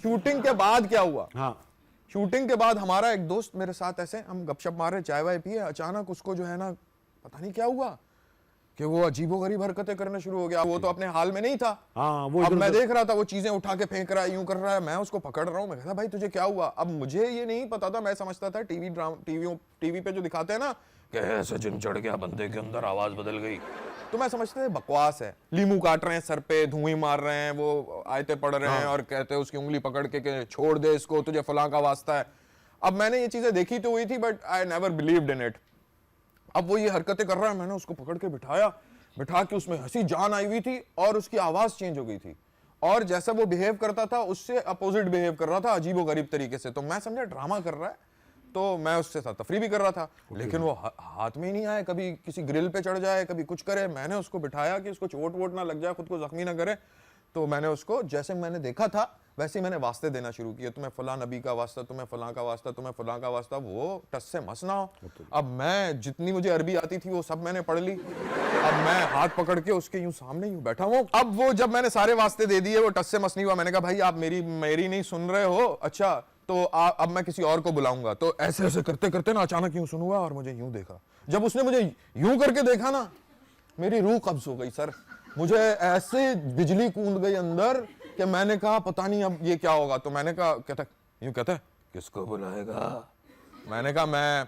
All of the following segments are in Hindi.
शूटिंग के बाद क्या हुआ, हाँ शूटिंग के बाद हमारा एक दोस्त मेरे साथ ऐसे हम गपशप मार रहे, चाय वाय पिए, अचानक उसको जो है ना पता नहीं क्या हुआ कि वो अजीबोगरीब हरकतें करना शुरू हो गया। वो तो अपने हाल में नहीं था। हाँ, वो अब मैं देख रहा था वो चीजें उठा के फेंक रहा है, यूं कर रहा है, मैं उसको पकड़ रहा हूँ। मैं कहता भाई तुझे क्या हुआ? अब मुझे ये नहीं पता था, मैं समझता था टीवी पे जो दिखाते हैं ना कि ऐसे जिन चढ़ गया बंदे के अंदर, आवाज बदल गई, तो मैं समझता था बकवास है, लीमू काट रहे हैं सर पे, धुएं मार रहे हैं, वो आयते पढ़ रहे हैं और कहते हैं उसकी उंगली पकड़ के छोड़ दे इसको, तुझे फलां का वास्ता है। अब मैंने ये चीजें देखी तो हुई थी, but I never believed in it. अब वो ये हरकतें कर रहा है, मैंने उसको पकड़ के बिठा के उसमें हंसी जान आई हुई थी और उसकी आवाज चेंज हो गई थी और जैसा वो बिहेव करता था उससे अपोजिट बिहेव कर रहा था, अजीबोगरीब तरीके से। तो मैं समझा ड्रामा कर रहा है, तो मैं उससे साथ तफरी भी कर रहा था, लेकिन वो हाथ में ही नहीं आए, कभी किसी ग्रिल पे चढ़ जाए, कभी कुछ करे। मैंने उसको बिठाया कि उसको चोट वोट ना लग जाए, खुद को जख्मी ना करे। तो मैंने उसको जैसे मैंने देखा था वैसे ही मैंने वास्ते देना शुरू किया, तुम्हें फलां नबी का वास्ता, तुम्हें फलां का वास्ता, तुम्हें फलां का वास्ता, वो टस से मस ना हो। अब मैं जितनी मुझे अरबी आती थी वो सब मैंने पढ़ ली। अब मैं हाथ पकड़ के उसके यूं सामने यूं बैठा हूं। अब वो जब मैंने सारे वास्ते दे दिए, वो टस से मस नहीं हुआ। मैंने कहा भाई आप मेरी नहीं सुन रहे हो, अच्छा तो अब मैं किसी और को बुलाऊंगा। तो ऐसे ऐसे करते करते ना अचानक यूं सुन हुआ और मुझे यूं देखा। जब उसने मुझे यूं करके देखा ना, मेरी रूह कब्ज हो गई सर। मुझे ऐसे बिजली कूद गई अंदर कि मैंने कहा पता नहीं अब ये क्या होगा। तो मैंने कहा कहता है किसको बुलाएगा? मैंने कहा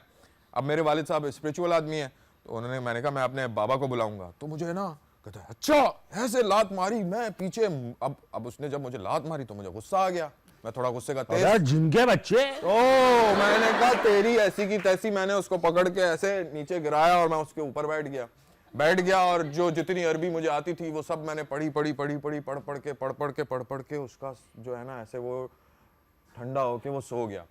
अब मेरे वालिद साहब स्पिरिचुअल आदमी है, तो मैंने कहा मैं अपने बाबा को बुलाऊंगा। तो मुझे ना कहता है अच्छा, ऐसे लात मारी। मैं पीछे अब उसने जब मुझे लात मारी तो मुझे गुस्सा आ गया, मैं थोड़ा गुस्से का तेज, जिनके बच्चे। तो मैंने कहा तेरी ऐसी की तैसी। मैंने उसको पकड़ के ऐसे नीचे गिराया और मैं उसके ऊपर बैठ गया और जो जितनी अरबी मुझे आती थी वो सब मैंने पढ़ पढ़ के उसका जो है ना ऐसे वो ठंडा होके वो सो गया।